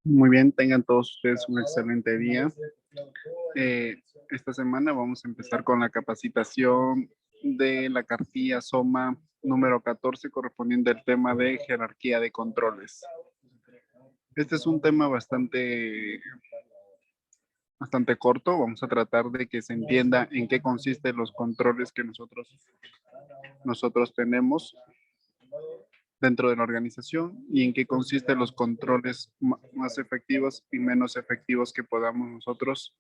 Muy bien, tengan todos ustedes un excelente día. Eh, esta semana vamos a empezar con la capacitación de la cartilla SOMA número 14 correspondiente al tema de jerarquía de controles. Este es un tema bastante corto. Vamos a tratar de que se entienda en qué consisten los controles que nosotros tenemos dentro de la organización y en qué consisten los controles más efectivos y menos efectivos que podamos nosotros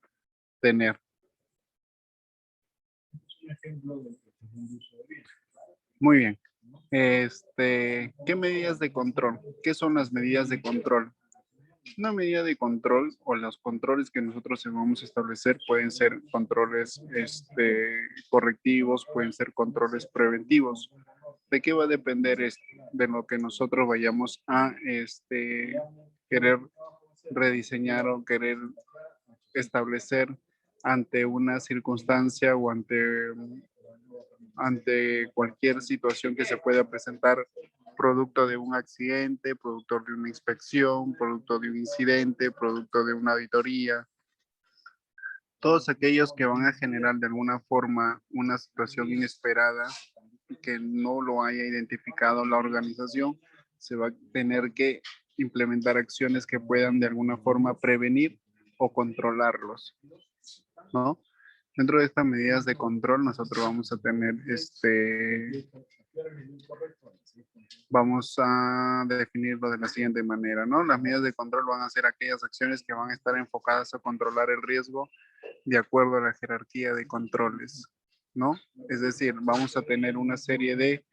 tener. Muy bien. ¿Qué medidas de control? ¿Qué son las medidas de control? Una medida de control o los controles que nosotros vamos a establecer pueden ser controles correctivos, pueden ser controles preventivos. ¿De qué va a depender esto? De lo que nosotros vayamos a querer rediseñar o querer establecer ante una circunstancia o ante cualquier situación que se pueda presentar, producto de un accidente, producto de una inspección, producto de un incidente, producto de una auditoría. Todos aquellos que van a generar de alguna forma una situación inesperada y que no lo haya identificado la organización, se va a tener que implementar acciones que puedan de alguna forma prevenir o controlarlos, ¿no? Dentro de estas medidas de control, nosotros vamos a tener vamos a definirlo de la siguiente manera, ¿no? Las medidas de control van a ser aquellas acciones que van a estar enfocadas a controlar el riesgo de acuerdo a la jerarquía de controles, ¿no? Es decir, vamos a tener una serie de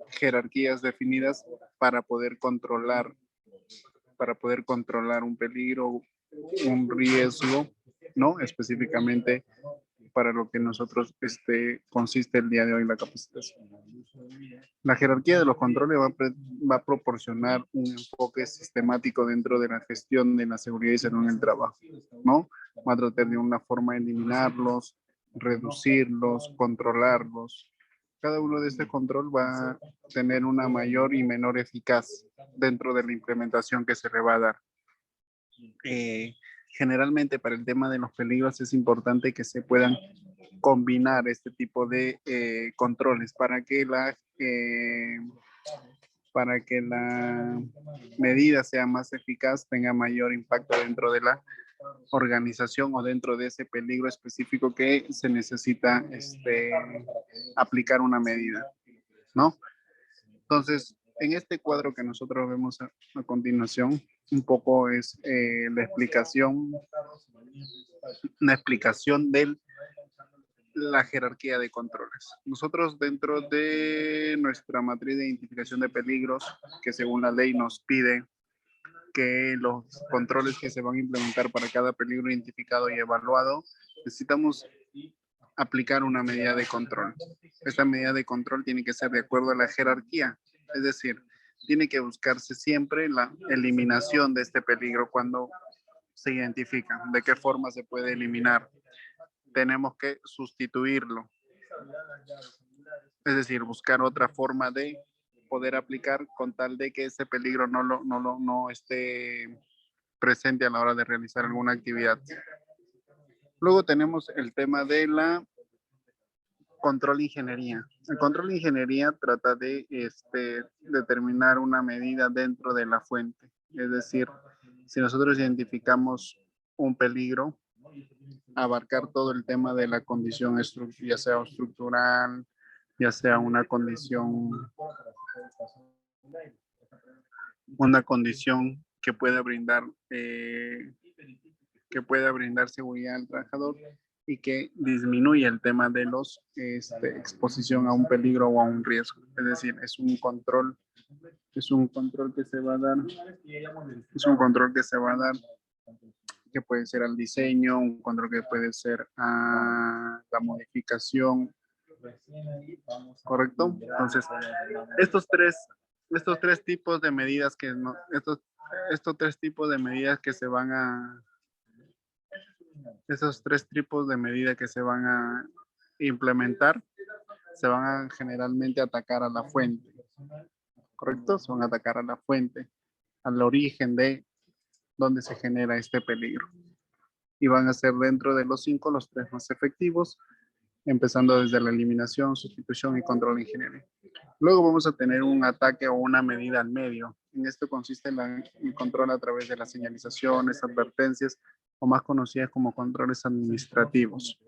jerarquías definidas para poder controlar un peligro, un riesgo, ¿no? Específicamente para lo que nosotros consiste el día de hoy la capacitación. La jerarquía de los controles va a proporcionar un enfoque sistemático dentro de la gestión de la seguridad y salud en el trabajo, ¿no? Va a tratar de una forma de eliminarlos, reducirlos, controlarlos. Cada uno de este control va a tener una mayor y menor eficaz dentro de la implementación que se le va a dar. Generalmente para el tema de los peligros es importante que se puedan combinar este tipo de controles para que la medida sea más eficaz, tenga mayor impacto dentro de la organización o dentro de ese peligro específico que se necesita aplicar una medida, ¿no? Entonces, en este cuadro que nosotros vemos a continuación, un poco es una explicación de la jerarquía de controles. Nosotros dentro de nuestra matriz de identificación de peligros, que según la ley nos pide que los controles que se van a implementar para cada peligro identificado y evaluado, necesitamos aplicar una medida de control. Esta medida de control tiene que ser de acuerdo a la jerarquía, es decir, tiene que buscarse siempre la eliminación de este peligro cuando se identifica. ¿De qué forma se puede eliminar? Tenemos que sustituirlo, es decir, buscar otra forma de poder aplicar con tal de que ese peligro no esté presente a la hora de realizar alguna actividad. Luego tenemos el tema de la control ingeniería. El control ingeniería trata de determinar una medida dentro de la fuente. Es decir, si nosotros identificamos un peligro, abarcar todo el tema de la condición ya sea estructural, ya sea una condición que pueda brindar seguridad al trabajador y que disminuya el tema de los exposición a un peligro o a un riesgo. Es decir, es un control que se va a dar, es un control que se va a dar que puede ser al diseño, un control que puede ser a la modificación, ¿correcto? Entonces, estos tres, estos tres tipos de medidas estos tres tipos de medidas que se van a, esos tres tipos de medidas que se van a implementar, se van a generalmente atacar a la fuente, ¿correcto? Se van a atacar a la fuente, al origen de donde se genera este peligro. Y van a ser dentro de los 5 los 3 más efectivos, empezando desde la eliminación, sustitución y control de ingeniería. Luego vamos a tener un ataque o una medida al medio. En esto consiste en el control a través de las señalizaciones, advertencias o más conocidas como controles administrativos.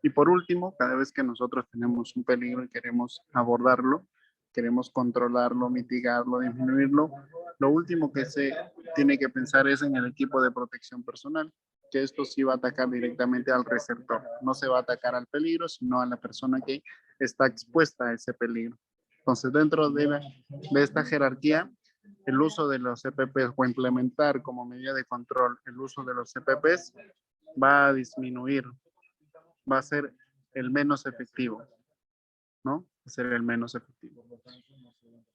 Y por último, cada vez que nosotros tenemos un peligro y queremos abordarlo, queremos controlarlo, mitigarlo, disminuirlo, lo último que se tiene que pensar es en el equipo de protección personal, que esto sí va a atacar directamente al receptor. No se va a atacar al peligro, sino a la persona que está expuesta a ese peligro. Entonces, dentro de esta jerarquía, el uso de los CPPs o implementar como medida de control el uso de los CPPs va a disminuir, va a ser el menos efectivo, ¿no? Va a ser el menos efectivo.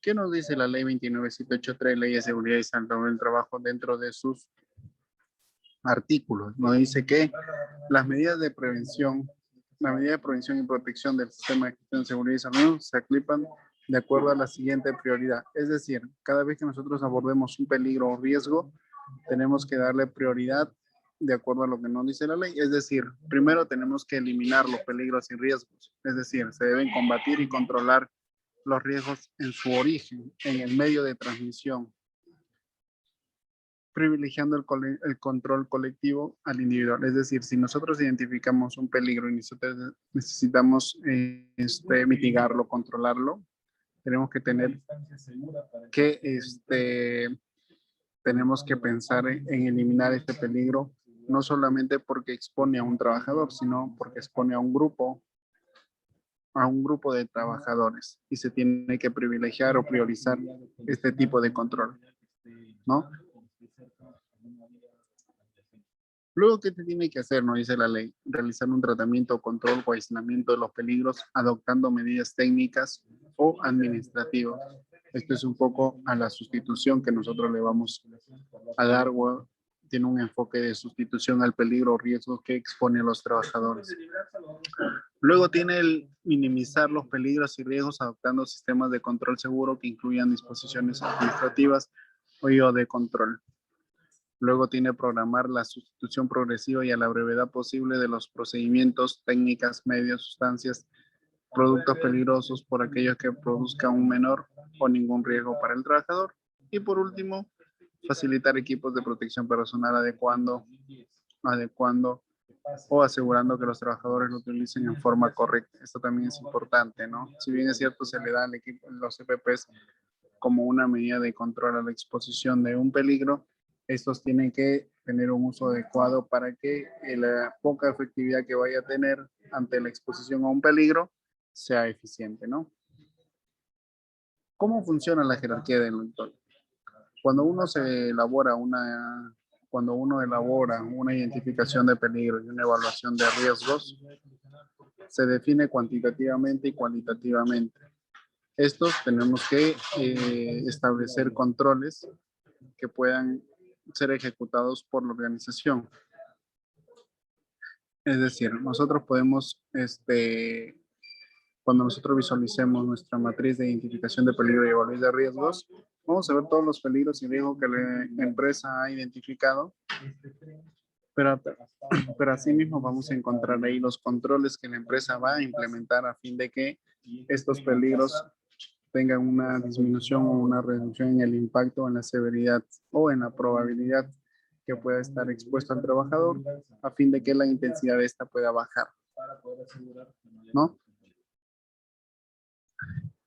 ¿Qué nos dice la ley 29783, ley de seguridad y salud del trabajo dentro de sus artículos? Nos dice que las medidas de prevención, la medida de prevención y protección del sistema de gestión de seguridad y salud se aplican de acuerdo a la siguiente prioridad. Es decir, cada vez que nosotros abordemos un peligro o riesgo, tenemos que darle prioridad de acuerdo a lo que nos dice la ley. Es decir, primero tenemos que eliminar los peligros y riesgos. Es decir, se deben combatir y controlar los riesgos en su origen, en el medio de transmisión, privilegiando el control colectivo al individual. Es decir, si nosotros identificamos un peligro y nosotros necesitamos mitigarlo, controlarlo, tenemos que tener que, tenemos que pensar en eliminar este peligro, no solamente porque expone a un trabajador, sino porque expone a un grupo de trabajadores y se tiene que privilegiar o priorizar este tipo de control, ¿no? Luego, ¿qué se tiene que hacer? Nos dice la ley. Realizar un tratamiento, control o aislamiento de los peligros, adoptando medidas técnicas o administrativas. Esto es un poco a la sustitución que nosotros le vamos a dar. Tiene un enfoque de sustitución al peligro o riesgo que expone a los trabajadores. Luego tiene el minimizar los peligros y riesgos adoptando sistemas de control seguro que incluyan disposiciones administrativas o de control. Luego tiene programar la sustitución progresiva y a la brevedad posible de los procedimientos, técnicas, medios, sustancias, productos peligrosos por aquellos que produzcan un menor o ningún riesgo para el trabajador. Y por último, facilitar equipos de protección personal adecuando o asegurando que los trabajadores lo utilicen en forma correcta. Esto también es importante, ¿no? Si bien es cierto, se le da al equipo, los EPPs como una medida de control a la exposición de un peligro, estos tienen que tener un uso adecuado para que la poca efectividad que vaya a tener ante la exposición a un peligro sea eficiente, ¿no? ¿Cómo funciona la jerarquía del monitor? Cuando uno elabora una identificación de peligro y una evaluación de riesgos, se define cuantitativamente y cualitativamente. Estos tenemos que establecer controles que puedan ser ejecutados por la organización. Es decir, nosotros podemos, cuando nosotros visualicemos nuestra matriz de identificación de peligro y evaluación de riesgos, vamos a ver todos los peligros y riesgos que la empresa ha identificado, pero asimismo vamos a encontrar ahí los controles que la empresa va a implementar a fin de que estos peligros tengan una disminución o una reducción en el impacto, en la severidad o en la probabilidad que pueda estar expuesto al trabajador a fin de que la intensidad de esta pueda bajar, ¿no?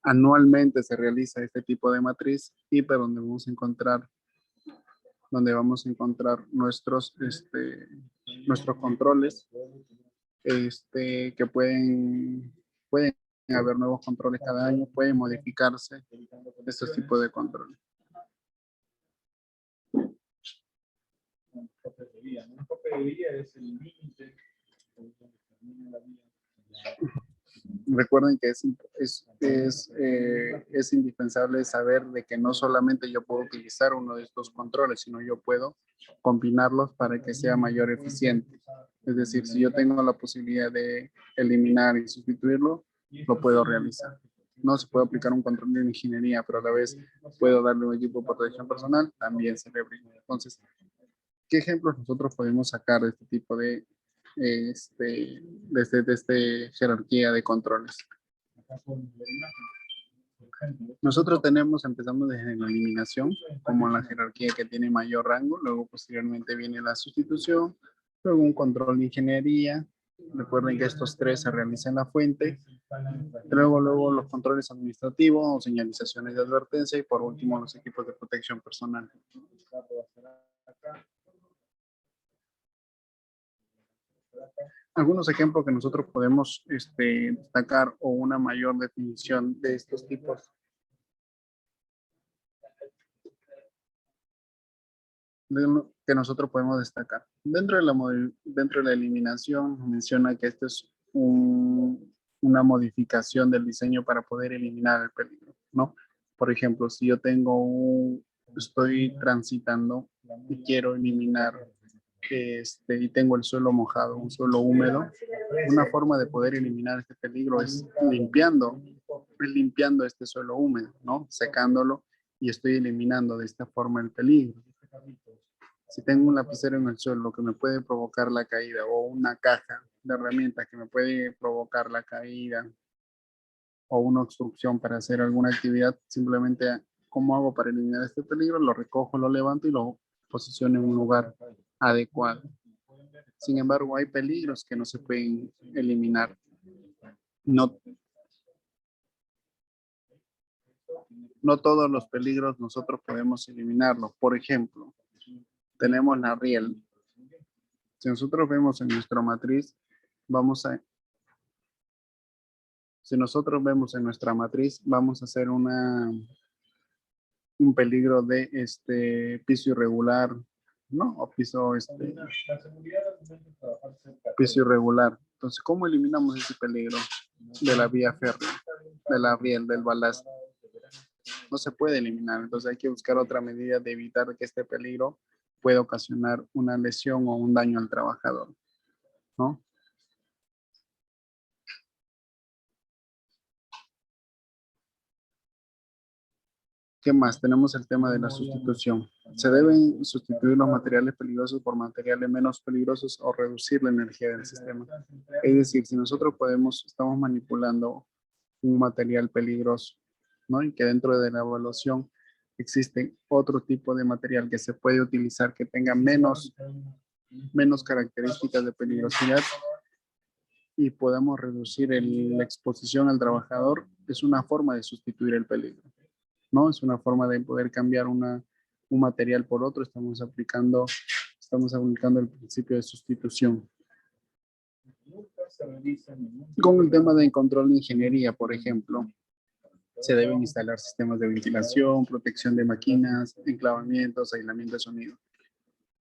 Anualmente se realiza este tipo de matriz y pero donde vamos a encontrar nuestros controles, que pueden haber nuevos controles cada año, pueden modificarse estos tipos de controles. Recuerden que es indispensable saber de que no solamente yo puedo utilizar uno de estos controles, sino yo puedo combinarlos para que sea mayor eficiente. Es decir, si yo tengo la posibilidad de eliminar y sustituirlo, lo puedo realizar. No se puede aplicar un control de ingeniería, pero a la vez puedo darle un equipo de protección personal, también se le brinda. Entonces, ¿Qué ejemplos nosotros podemos sacar de este tipo de jerarquía de controles? Nosotros empezamos desde la eliminación, como la jerarquía que tiene mayor rango, luego posteriormente viene la sustitución, luego un control de ingeniería. Recuerden que estos tres se realizan en la fuente, luego los controles administrativos o señalizaciones de advertencia y por último los equipos de protección personal. Algunos ejemplos que nosotros podemos destacar o una mayor definición de estos tipos que nosotros podemos destacar. Dentro de la eliminación menciona que esto es una modificación del diseño para poder eliminar el peligro, ¿no? Por ejemplo, si yo estoy transitando y quiero eliminar y tengo el suelo mojado, un suelo húmedo, una forma de poder eliminar este peligro es limpiando este suelo húmedo, ¿no? Secándolo y estoy eliminando de esta forma el peligro. Si tengo un lapicero en el suelo que me puede provocar la caída o una caja de herramientas que me puede provocar la caída o una obstrucción para hacer alguna actividad, simplemente, ¿cómo hago para eliminar este peligro? Lo recojo, lo levanto y lo posiciono en un lugar adecuado. Sin embargo, hay peligros que no se pueden eliminar. No, no todos los peligros nosotros podemos eliminarlos. Por ejemplo, tenemos la riel. Si nosotros vemos en nuestra matriz, vamos a hacer un peligro de piso irregular, ¿no? O piso irregular. Entonces, ¿cómo eliminamos ese peligro de la vía férrea, de la riel, del balasto? No se puede eliminar, entonces hay que buscar otra medida de evitar que este peligro pueda ocasionar una lesión o un daño al trabajador, ¿no? ¿Qué más? Tenemos el tema de la sustitución. Se deben sustituir los materiales peligrosos por materiales menos peligrosos o reducir la energía del sistema. Es decir, si nosotros estamos manipulando un material peligroso, ¿no? Y que dentro de la evaluación existe otro tipo de material que se puede utilizar que tenga menos características de peligrosidad y podamos reducir la exposición al trabajador, es una forma de sustituir el peligro, ¿no? Es una forma de poder cambiar un material por otro. Estamos aplicando el principio de sustitución. Con el tema de control de ingeniería, por ejemplo, se deben instalar sistemas de ventilación, protección de máquinas, enclavamientos, aislamiento de sonido.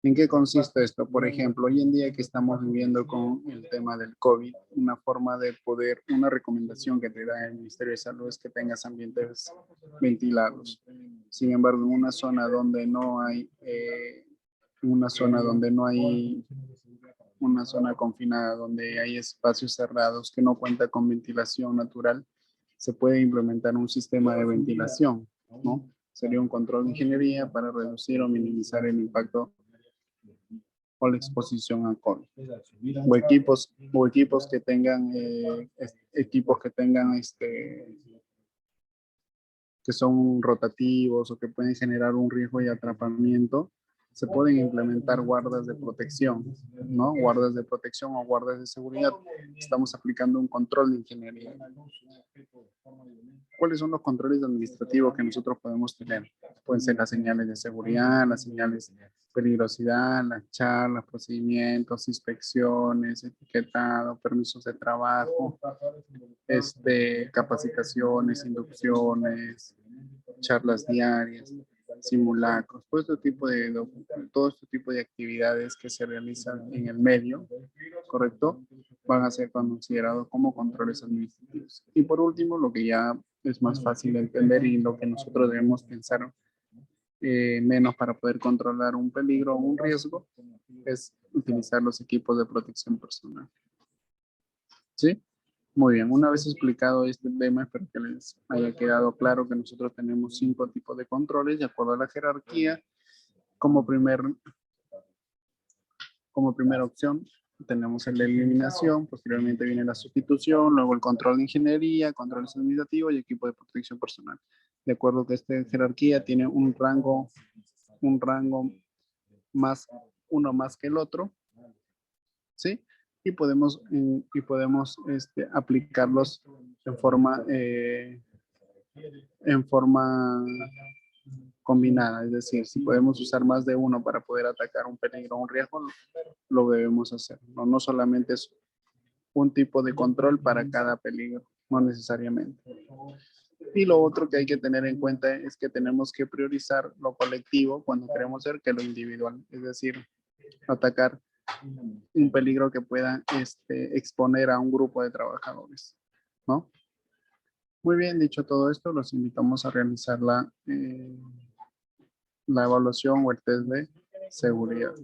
¿En qué consiste esto? Por ejemplo, hoy en día que estamos viviendo con el tema del COVID, una recomendación que te da el Ministerio de Salud es que tengas ambientes ventilados. Sin embargo, en una zona donde no hay, una zona confinada, donde hay espacios cerrados que no cuenta con ventilación natural, se puede implementar un sistema de ventilación, ¿no? Sería un control de ingeniería para reducir o minimizar el impacto o la exposición al COVID. O equipos que tengan que son rotativos o que pueden generar un riesgo de atrapamiento, se pueden implementar guardas de protección, ¿no? Guardas de protección o guardas de seguridad. Estamos aplicando un control de ingeniería. ¿Cuáles son los controles administrativos que nosotros podemos tener? Pueden ser las señales de seguridad, las señales de peligrosidad, las charlas, procedimientos, inspecciones, etiquetado, permisos de trabajo, capacitaciones, inducciones, charlas diarias, simulacros, todo este tipo de actividades que se realizan en el medio, ¿correcto? Van a ser considerados como controles administrativos. Y por último, lo que ya es más fácil de entender y lo que nosotros debemos pensar menos para poder controlar un peligro o un riesgo, es utilizar los equipos de protección personal. ¿Sí? Muy bien, una vez explicado este tema, espero que les haya quedado claro que nosotros tenemos 5 tipos de controles de acuerdo a la jerarquía. Como primer Como primera opción tenemos la eliminación, posteriormente viene la sustitución, luego el control de ingeniería, controles administrativos y equipo de protección personal. De acuerdo que esta jerarquía tiene un rango más, uno más que el otro, ¿sí? Y podemos aplicarlos en forma combinada, es decir, si podemos usar más de uno para poder atacar un peligro o un riesgo, lo debemos hacer. No, no solamente es un tipo de control para cada peligro, no necesariamente. Y lo otro que hay que tener en cuenta es que tenemos que priorizar lo colectivo cuando queremos hacer que lo individual, es decir, atacar un peligro que pueda exponer a un grupo de trabajadores, ¿no? Muy bien, dicho todo esto, los invitamos a realizar la evaluación o el test de seguridad.